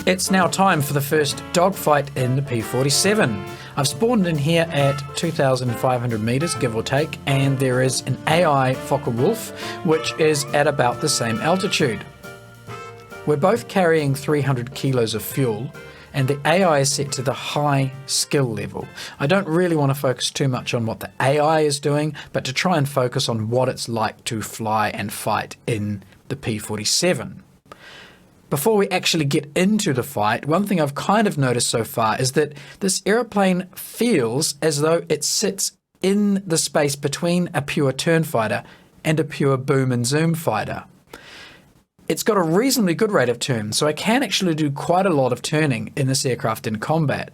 It's now time for the first dogfight in the P47. I've spawned in here at 2,500 meters, give or take, and there is an AI Focke-Wulf, which is at about the same altitude. We're both carrying 300 kilos of fuel, and the AI is set to the high skill level. I don't really want to focus too much on what the AI is doing, but to try and focus on what it's like to fly and fight in the P47. Before we actually get into the fight, one thing I've kind of noticed so far is that this aeroplane feels as though it sits in the space between a pure turn fighter and a pure boom and zoom fighter. It's got a reasonably good rate of turn, so I can actually do quite a lot of turning in this aircraft in combat.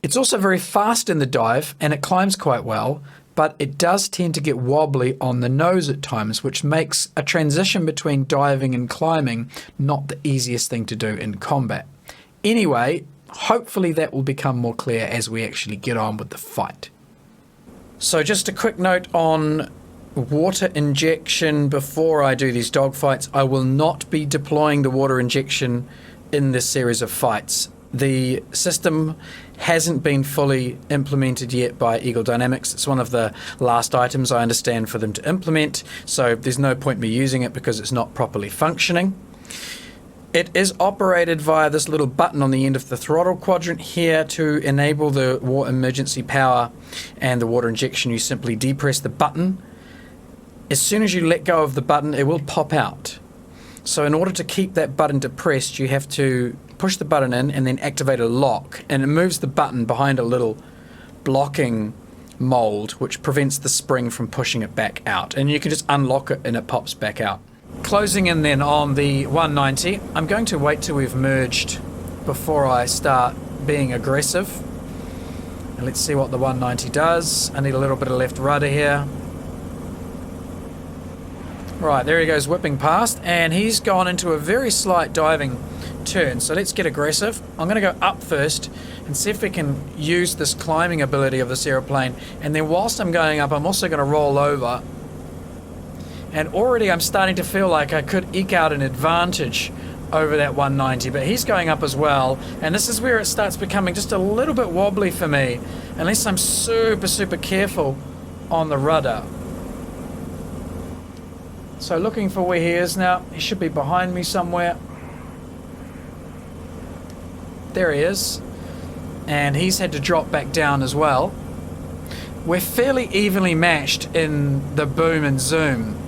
It's also very fast in the dive and it climbs quite well, but it does tend to get wobbly on the nose at times, which makes a transition between diving and climbing not the easiest thing to do in combat. Anyway, hopefully that will become more clear as we actually get on with the fight. So just a quick note on water injection before I do these dogfights. I will not be deploying the water injection in this series of fights. The system hasn't been fully implemented yet by Eagle Dynamics. It's one of the last items I understand for them to implement, so there's no point me using it because it's not properly functioning. It is operated via this little button on the end of the throttle quadrant here. To enable the water emergency power and the water injection, you simply depress the button. As soon as you let go of the button, it will pop out. So in order to keep that button depressed, you have to push the button in and then activate a lock, and it moves the button behind a little blocking mold which prevents the spring from pushing it back out, and you can just unlock it and it pops back out. Closing in then on the 190, I'm going to wait till we've merged before I start being aggressive, and let's see what the 190 does. I need a little bit of left rudder here. Right, there he goes whipping past, and he's gone into a very slight diving turn, so let's get aggressive. I'm going to go up first and see if we can use this climbing ability of this aeroplane, and then whilst I'm going up I'm also going to roll over, and already I'm starting to feel like I could eke out an advantage over that 190, but he's going up as well, and this is where it starts becoming just a little bit wobbly for me unless I'm super careful on the rudder. So looking for where he is now. He should be behind me somewhere. There he is, and he's had to drop back down as well. We're fairly evenly matched in the boom and zoom,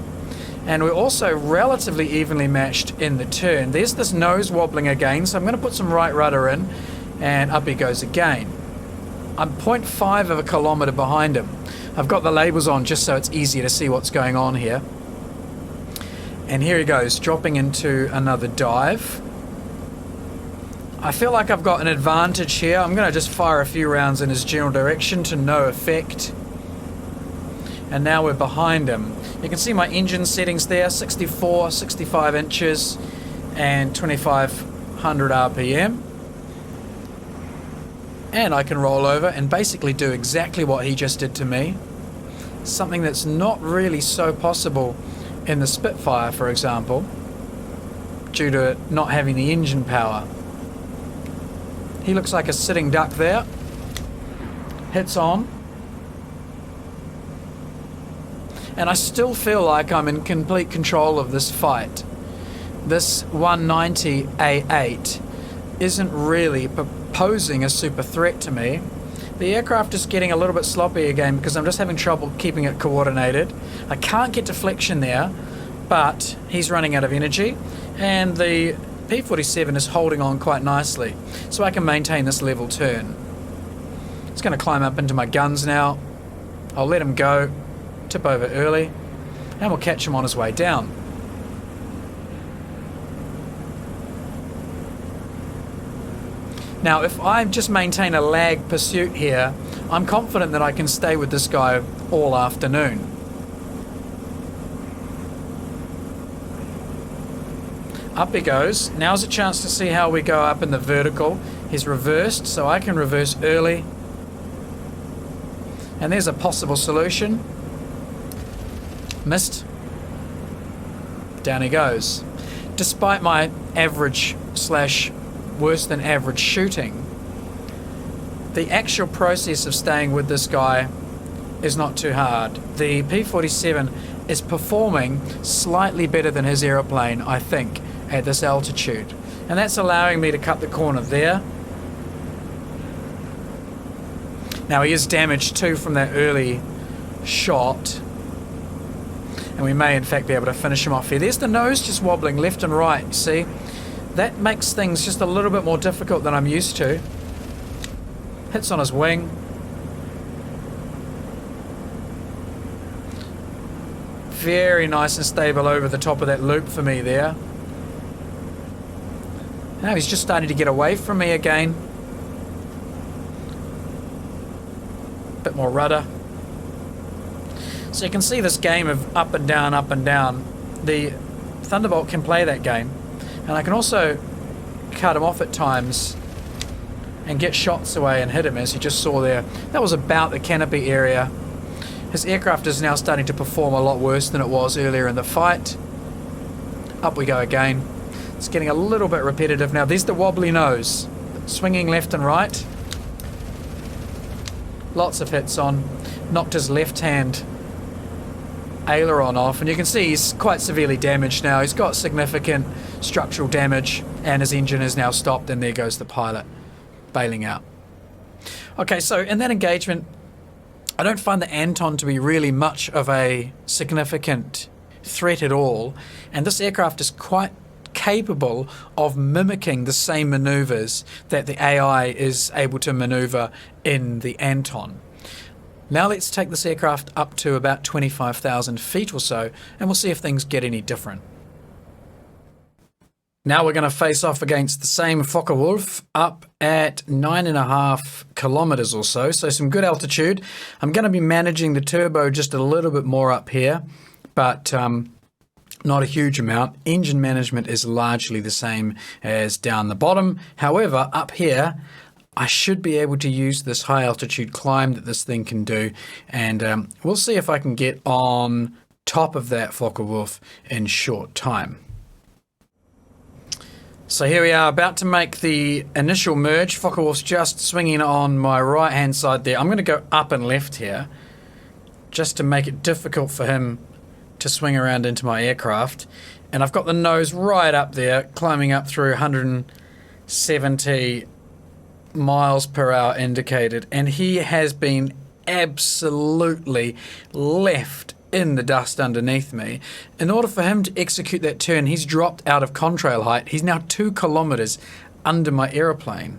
and we're also relatively evenly matched in the turn. There's this nose wobbling again, so I'm going to put some right rudder in, and up he goes again. I'm 0.5 of a kilometre behind him. I've got the labels on just so it's easier to see what's going on here. And here he goes, dropping into another dive. I feel like I've got an advantage here. I'm going to just fire a few rounds in his general direction to no effect. And now we're behind him. You can see my engine settings there, 64, 65 inches and 2500 RPM. And I can roll over and basically do exactly what he just did to me. Something that's not really so possible in the Spitfire, for example, due to it not having the engine power. He looks like a sitting duck there. Hits on. And I still feel like I'm in complete control of this fight. This 190 A8 isn't really posing a super threat to me. The aircraft is getting a little bit sloppy again because I'm just having trouble keeping it coordinated. I can't get deflection there, but he's running out of energy, and the P47 is holding on quite nicely, so I can maintain this level turn. It's going to climb up into my guns now. I'll let him go, tip over early, and we'll catch him on his way down. Now, if I just maintain a lag pursuit here, I'm confident that I can stay with this guy all afternoon. Up he goes. Now's a chance to see how we go up in the vertical. He's reversed, so I can reverse early. And there's a possible solution. Missed. Down he goes. Despite my average slash worse than average shooting, the actual process of staying with this guy is not too hard. The P47 is performing slightly better than his aeroplane, I think, at this altitude. And that's allowing me to cut the corner there. Now he is damaged too from that early shot. And we may in fact be able to finish him off here. There's the nose just wobbling left and right, see? That makes things just a little bit more difficult than I'm used to. Hits on his wing. Very nice and stable over the top of that loop for me there. Now he's just starting to get away from me again. Bit more rudder. So you can see this game of up and down, up and down. The Thunderbolt can play that game. And I can also cut him off at times and get shots away and hit him, as you just saw there. That was about the canopy area. His aircraft is now starting to perform a lot worse than it was earlier in the fight. Up we go again. It's getting a little bit repetitive now. There's the wobbly nose, swinging left and right. Lots of hits on. Knocked his left hand aileron off, and you can see he's quite severely damaged now. He's got significant structural damage, and his engine is now stopped, and there goes the pilot bailing out. Okay, so in that engagement, I don't find the Anton to be really much of a significant threat at all, and this aircraft is quite capable of mimicking the same maneuvers that the AI is able to maneuver in the Anton. Now let's take this aircraft up to about 25,000 feet or so, and we'll see if things get any different. Now we're going to face off against the same Focke-Wulf up at 9.5 kilometers or so, so some good altitude. I'm going to be managing the turbo just a little bit more up here, but not a huge amount. Engine management is largely the same as down the bottom. However, up here, I should be able to use this high altitude climb that this thing can do, and we'll see if I can get on top of that Focke-Wulf in short time. So here we are, about to make the initial merge. Focke-Wulf's just swinging on my right hand side there. I'm going to go up and left here just to make it difficult for him to swing around into my aircraft, and I've got the nose right up there, climbing up through 170 miles per hour indicated, and he has been absolutely left in the dust underneath me. In order for him to execute that turn, he's dropped out of contrail height. He's now 2 kilometers under my aeroplane.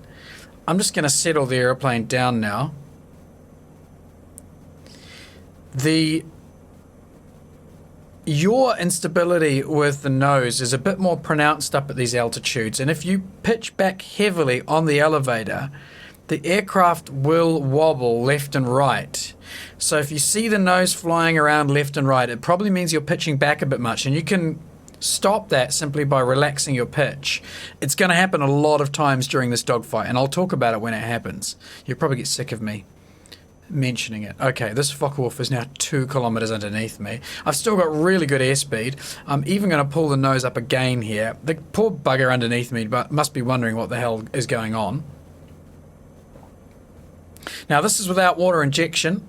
I'm just going to settle the aeroplane down now. Yaw instability with the nose is a bit more pronounced up at these altitudes, and if you pitch back heavily on the elevator, the aircraft will wobble left and right. So if you see the nose flying around left and right, it probably means you're pitching back a bit much, and you can stop that simply by relaxing your pitch. It's going to happen a lot of times during this dogfight, and I'll talk about it when it happens. You'll probably get sick of me mentioning it. Okay, this Focke-Wulf is now 2 kilometers underneath me. I've still got really good airspeed. I'm even going to pull the nose up again here. The poor bugger underneath me must be wondering what the hell is going on. Now this is without water injection.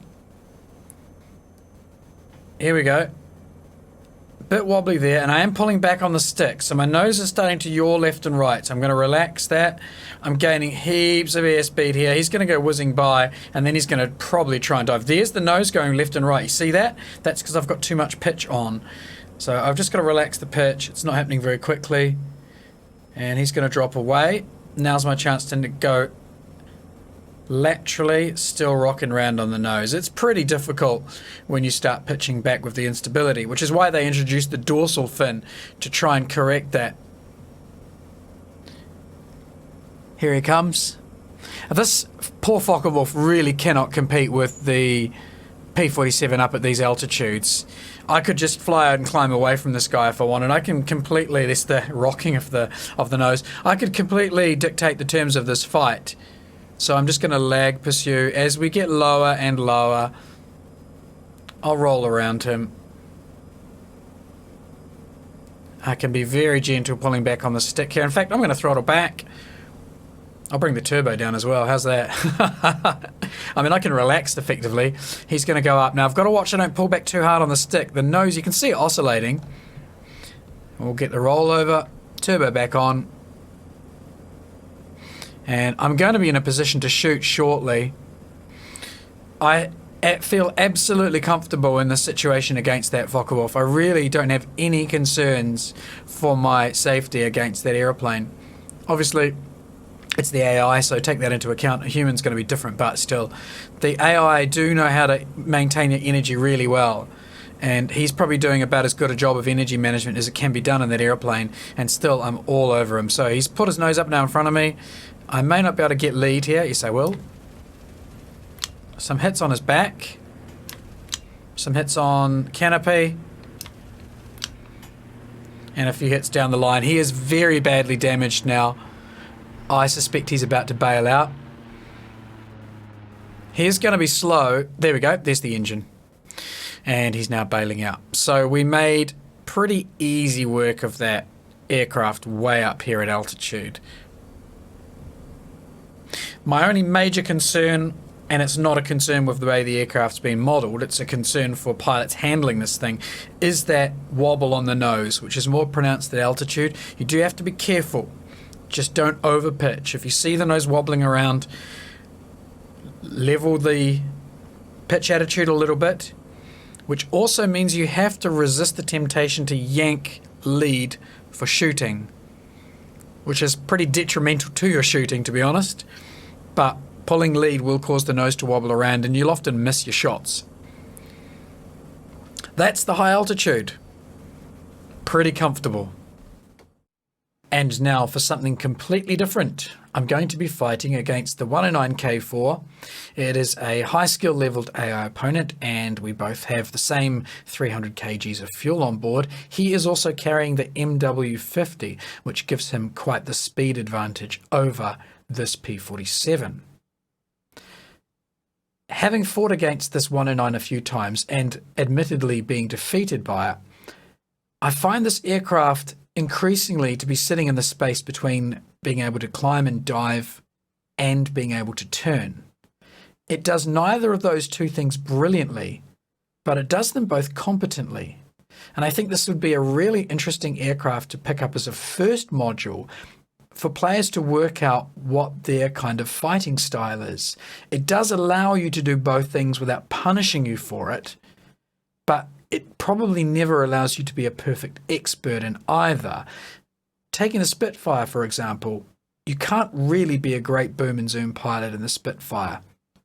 Here we go. Bit wobbly there, and I am pulling back on the stick, so my nose is starting to yaw left and right, so I'm going to relax that. I'm gaining heaps of airspeed here. He's going to go whizzing by, and then he's going to probably try and dive. There's the nose going left and right. You see that? That's because I've got too much pitch on. So I've just got to relax the pitch. It's not happening very quickly. And he's going to drop away. Now's my chance to go laterally, still rocking around on the nose. It's pretty difficult when you start pitching back with the instability, which is why they introduced the dorsal fin to try and correct that. Here he comes. This poor Focke-Wulf really cannot compete with the P47 up at these altitudes. I could just fly out and climb away from this guy if I wanted. I can completely, this the rocking of the nose, I could completely dictate the terms of this fight. So I'm just going to lag pursue. As we get lower and lower, I'll roll around him. I can be very gentle pulling back on the stick here. In fact, I'm going to throttle back. I'll bring the turbo down as well. How's that? I mean, I can relax effectively. He's going to go up. Now, I've got to watch I don't pull back too hard on the stick. The nose, you can see it oscillating. We'll get the rollover. Turbo back on. And I'm going to be in a position to shoot shortly. I feel absolutely comfortable in this situation against that Focke-Wulf. I really don't have any concerns for my safety against that aeroplane. Obviously, it's the AI, so take that into account. A human's going to be different, but still, the AI do know how to maintain their energy really well. And he's probably doing about as good a job of energy management as it can be done in that aeroplane, and still I'm all over him. So he's put his nose up now in front of me. I may not be able to get lead here. Yes, I will. Some hits on his back. Some hits on canopy. And a few hits down the line. He is very badly damaged now. I suspect he's about to bail out. He's going to be slow. There we go. There's the engine. And he's now bailing out. So we made pretty easy work of that aircraft way up here at altitude. My only major concern, and it's not a concern with the way the aircraft's been modelled, it's a concern for pilots handling this thing, is that wobble on the nose, which is more pronounced at altitude. You do have to be careful. Just don't overpitch. If you see the nose wobbling around, level the pitch attitude a little bit, which also means you have to resist the temptation to yank lead for shooting, which is pretty detrimental to your shooting, to be honest. But pulling lead will cause the nose to wobble around and you'll often miss your shots. That's the high altitude. Pretty comfortable. And now for something completely different. I'm going to be fighting against the 109K4. It is a high skill leveled AI opponent and we both have the same 300 kgs of fuel on board. He is also carrying the MW50, which gives him quite the speed advantage over this P47. Having fought against this 109 a few times and admittedly being defeated by it, I find this aircraft increasingly to be sitting in the space between being able to climb and dive and being able to turn. It does neither of those two things brilliantly, but it does them both competently. And I think this would be a really interesting aircraft to pick up as a first module for players to work out what their kind of fighting style is. It does allow you to do both things without punishing you for it, but it probably never allows you to be a perfect expert in either. Taking the Spitfire, for example, you can't really be a great boom and zoom pilot in the Spitfire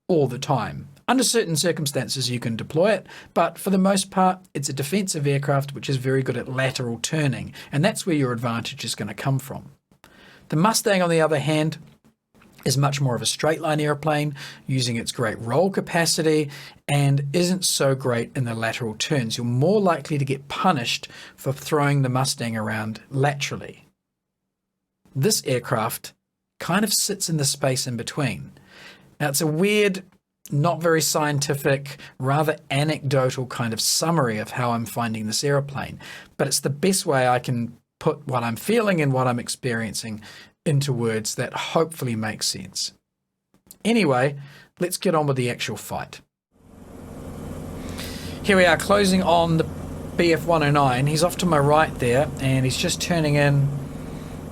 all the time. Under certain circumstances you can deploy it, but for the most part it's a defensive aircraft which is very good at lateral turning, and that's where your advantage is going to come from. The Mustang, on the other hand, is much more of a straight line airplane, using its great roll capacity, and isn't so great in the lateral turns. You're more likely to get punished for throwing the Mustang around laterally. This aircraft kind of sits in the space in between. Now, it's a weird, not very scientific, rather anecdotal kind of summary of how I'm finding this airplane, but it's the best way I can put what I'm feeling and what I'm experiencing into words that hopefully make sense. Anyway, let's get on with the actual fight. Here we are closing on the BF-109. He's off to my right there and he's just turning in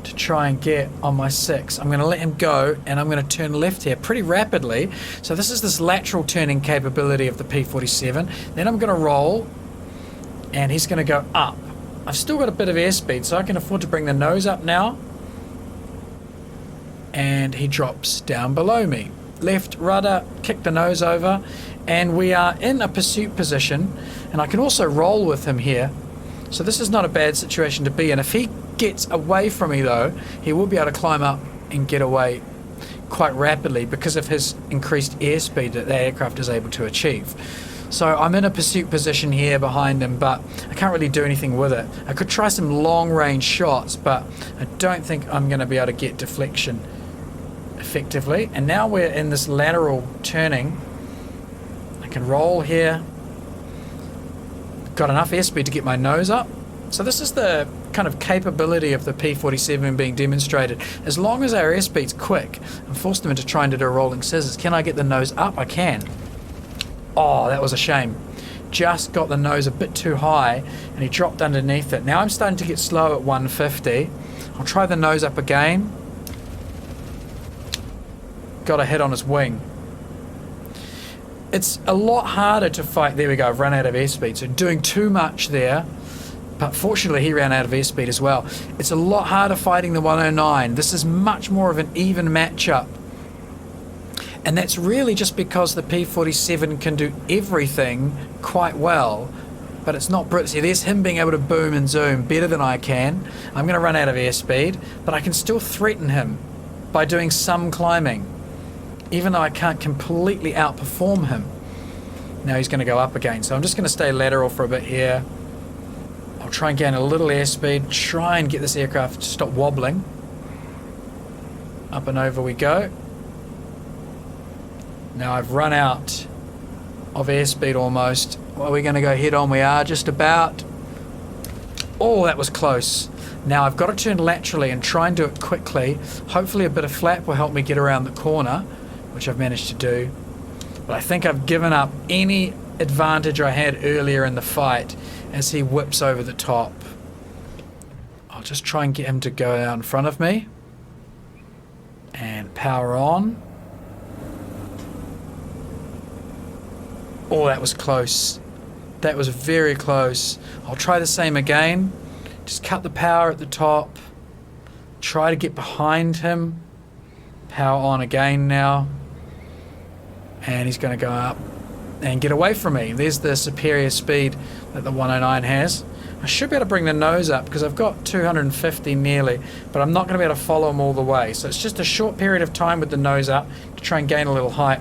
to try and get on my 6. I'm going to let him go and I'm going to turn left here pretty rapidly. So this is this lateral turning capability of the P47. Then I'm going to roll and he's going to go up. I've still got a bit of airspeed, so I can afford to bring the nose up now. And he drops down below me. Left rudder, kick the nose over, and we are in a pursuit position. And I can also roll with him here. So this is not a bad situation to be in. If he gets away from me though, he will be able to climb up and get away quite rapidly because of his increased airspeed that the aircraft is able to achieve. So I'm in a pursuit position here behind him, but I can't really do anything with it. I could try some long-range shots, but I don't think I'm going to be able to get deflection effectively. And now we're in this lateral turning. I can roll here. Got enough airspeed to get my nose up. So this is the kind of capability of the P47 being demonstrated. As long as our airspeed's quick, and force them into trying to do a rolling scissors. Can I get the nose up? I can. Oh, that was a shame. Just got the nose a bit too high, and he dropped underneath it. Now I'm starting to get slow at 150. I'll try the nose up again. Got a hit on his wing. It's a lot harder to fight. There we go, I've run out of airspeed. So doing too much there. But fortunately he ran out of airspeed as well. It's a lot harder fighting the 109. This is much more of an even matchup. And that's really just because the P47 can do everything quite well. But it's not brilliant. See, there's him being able to boom and zoom better than I can. I'm going to run out of airspeed, but I can still threaten him by doing some climbing, even though I can't completely outperform him. Now he's going to go up again, so I'm just going to stay lateral for a bit here. I'll try and gain a little airspeed, try and get this aircraft to stop wobbling. Up and over we go. Now I've run out of airspeed almost. Well, we're going to go head on. We are just about. Oh, that was close. Now I've got to turn laterally and try and do it quickly. Hopefully a bit of flap will help me get around the corner, which I've managed to do. But I think I've given up any advantage I had earlier in the fight as he whips over the top. I'll just try and get him to go out in front of me. And power on. Oh, that was close. That was very close. I'll try the same again. Just cut the power at the top. Try to get behind him. Power on again now. And he's going to go up and get away from me. There's the superior speed that the 109 has. I should be able to bring the nose up because I've got 250 nearly, but I'm not going to be able to follow him all the way. So it's just a short period of time with the nose up to try and gain a little height.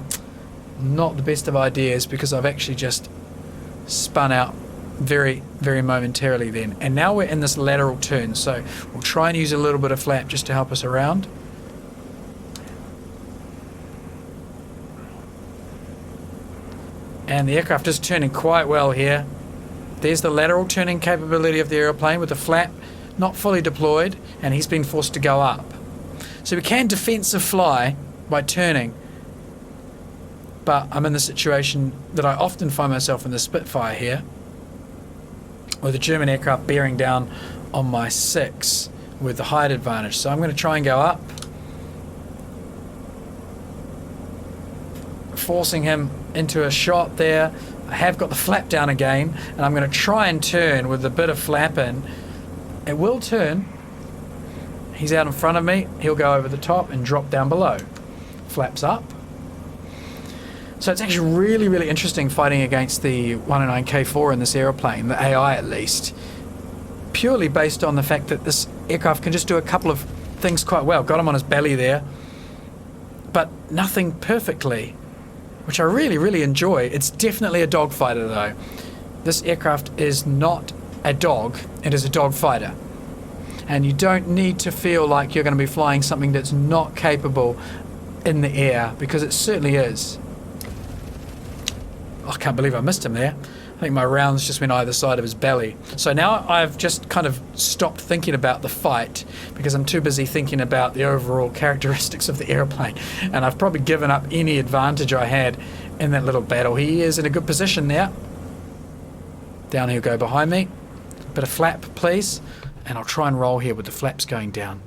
Not the best of ideas because I've actually just spun out very, very momentarily then. And now we're in this lateral turn, so we'll try and use a little bit of flap just to help us around. And the aircraft is turning quite well here. There's the lateral turning capability of the aeroplane with the flap not fully deployed, and he's been forced to go up. So we can defensive fly by turning, but I'm in the situation that I often find myself in the Spitfire here, with the German aircraft bearing down on my 6 with the height advantage. So I'm going to try and go up, forcing him into a shot there. I have got the flap down again, and I'm going to try and turn with a bit of flap in. It will turn. He's out in front of me. He'll go over the top and drop down below. Flaps up. So it's actually really, really interesting fighting against the 109K4 in this aeroplane, the AI at least, purely based on the fact that this aircraft can just do a couple of things quite well. Got him on his belly there, but nothing perfectly, which I really, really enjoy. It's definitely a dogfighter though. This aircraft is not a dog, it is a dogfighter. And you don't need to feel like you're going to be flying something that's not capable in the air, because it certainly is. I can't believe I missed him there. I think my rounds just went either side of his belly. So now I've just kind of stopped thinking about the fight because I'm too busy thinking about the overall characteristics of the airplane, and I've probably given up any advantage I had in that little battle. He is in a good position there. Down he'll go behind me. Bit of flap please, and I'll try and roll here with the flaps going down.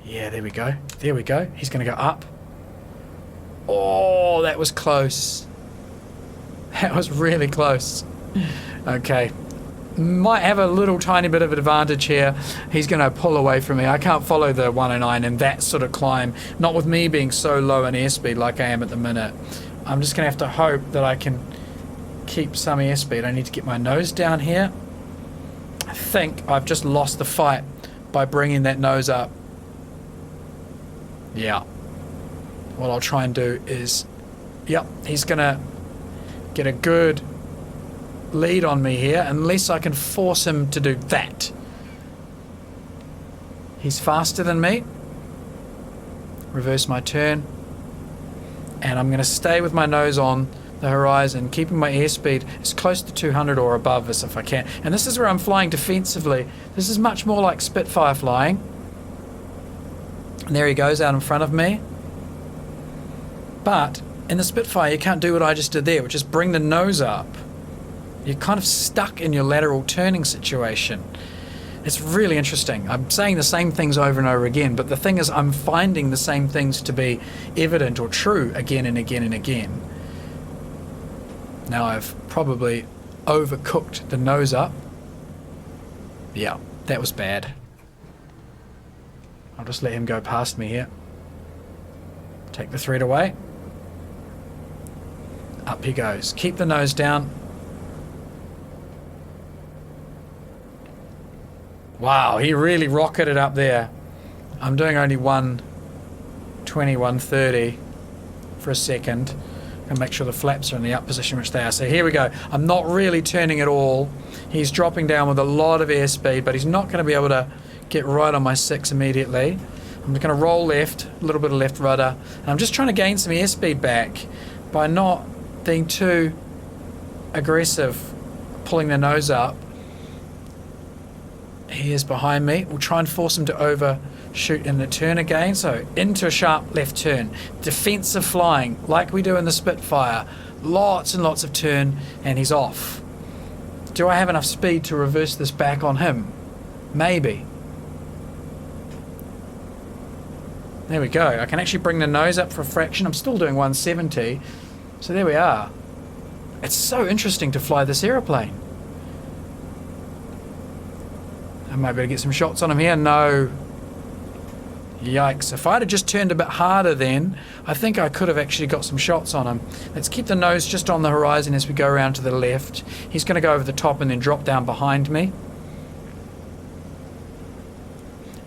Yeah, there we go. There we go. He's going to go up. Oh, that was close. That was really close. Okay. Might have a little tiny bit of advantage here. He's going to pull away from me. I can't follow the 109 in that sort of climb. Not with me being so low in airspeed like I am at the minute. I'm just going to have to hope that I can keep some airspeed. I need to get my nose down here. I think I've just lost the fight by bringing that nose up. Yeah. What I'll try and do is... Yep, he's going to get a good lead on me here unless I can force him to do that. He's faster than me. Reverse my turn, and I'm going to stay with my nose on the horizon, keeping my airspeed as close to 200 or above as if I can. And this is where I'm flying defensively. This is much more like Spitfire flying. And there he goes out in front of me. But in the Spitfire, you can't do what I just did there, which is bring the nose up. You're kind of stuck in your lateral turning situation. It's really interesting. I'm saying the same things over and over again, but the thing is I'm finding the same things to be evident or true again and again and again. Now I've probably overcooked the nose up. Yeah, that was bad. I'll just let him go past me here. Take the thread away. Up he goes. Keep the nose down. Wow, he really rocketed up there. I'm doing only 120, 130 for a second. And make sure the flaps are in the up position, which they are. So here we go. I'm not really turning at all. He's dropping down with a lot of airspeed, but he's not going to be able to get right on my 6 immediately. I'm just going to roll left, a little bit of left rudder. And I'm just trying to gain some airspeed back by not being too aggressive, pulling the nose up. He is behind me. We'll try and force him to overshoot in the turn again. So into a sharp left turn. Defensive flying, like we do in the Spitfire. Lots and lots of turn, and he's off. Do I have enough speed to reverse this back on him? Maybe. There we go. I can actually bring the nose up for a fraction. I'm still doing 170. So there we are. It's so interesting to fly this aeroplane. I might be able to get some shots on him here. No. Yikes. If I'd have just turned a bit harder then, I think I could have actually got some shots on him. Let's keep the nose just on the horizon as we go around to the left. He's going to go over the top and then drop down behind me.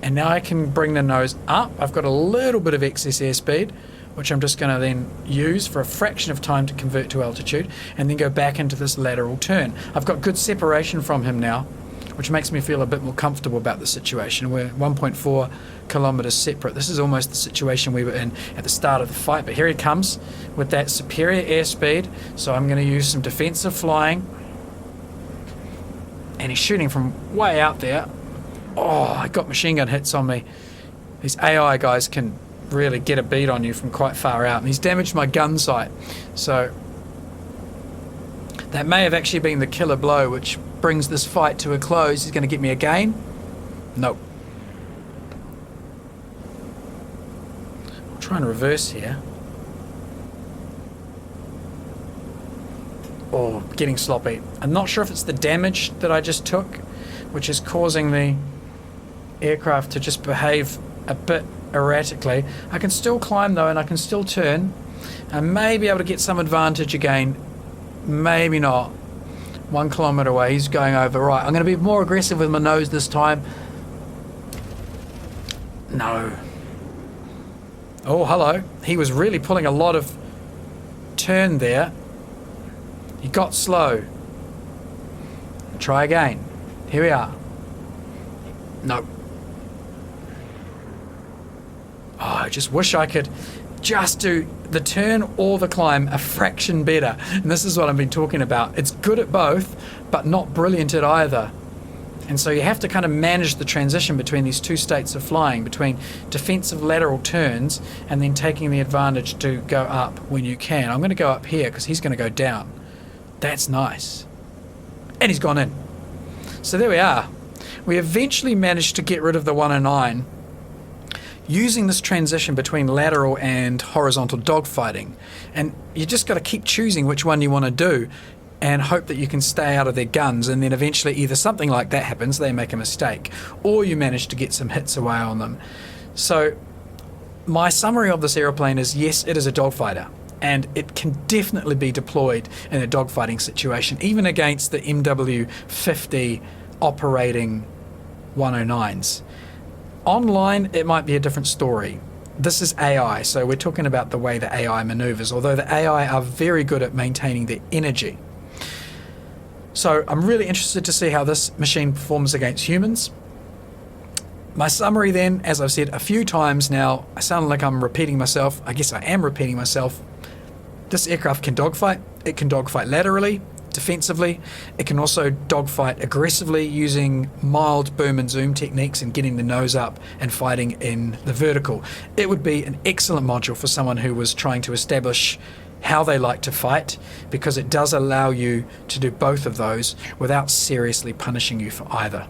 And now I can bring the nose up. I've got a little bit of excess airspeed, which I'm just going to then use for a fraction of time to convert to altitude, and then go back into this lateral turn. I've got good separation from him now, which makes me feel a bit more comfortable about the situation. We're 1.4 kilometers separate. This is almost the situation we were in at the start of the fight, but here he comes with that superior airspeed, so I'm going to use some defensive flying, and he's shooting from way out there. Oh, I got machine gun hits on me. These AI guys can really get a beat on you from quite far out, and he's damaged my gunsight, so that may have actually been the killer blow which brings this fight to a close. He's going to get me again. Nope. I'll try and reverse here. Oh, getting sloppy. I'm not sure if it's the damage that I just took which is causing the aircraft to just behave a bit erratically. I can still climb though, and I can still turn. I may be able to get some advantage again. Maybe not. 1 kilometer away, he's going over. Right, I'm going to be more aggressive with my nose this time. No. Oh, hello. He was really pulling a lot of turn there. He got slow. Try again. Here we are. No. Oh, I just wish I could just do the turn or the climb a fraction better. And this is what I've been talking about. It's good at both, but not brilliant at either. And so you have to kind of manage the transition between these two states of flying, between defensive lateral turns and then taking the advantage to go up when you can. I'm going to go up here because he's going to go down. That's nice. And he's gone in. So there we are. We eventually managed to get rid of the 109 using this transition between lateral and horizontal dogfighting. And you just got to keep choosing which one you want to do and hope that you can stay out of their guns, and then eventually either something like that happens, they make a mistake, or you manage to get some hits away on them. So my summary of this aeroplane is, yes, it is a dogfighter, and it can definitely be deployed in a dogfighting situation, even against the MW50 operating 109s. Online, it might be a different story. This is AI, so we're talking about the way the AI maneuvers, although the AI are very good at maintaining their energy. So I'm really interested to see how this machine performs against humans. My summary then, as I've said a few times now, I sound like I'm repeating myself. I guess I am repeating myself. This aircraft can dogfight. It can dogfight laterally, defensively. It can also dogfight aggressively using mild boom and zoom techniques and getting the nose up and fighting in the vertical. It would be an excellent module for someone who was trying to establish how they like to fight, because it does allow you to do both of those without seriously punishing you for either.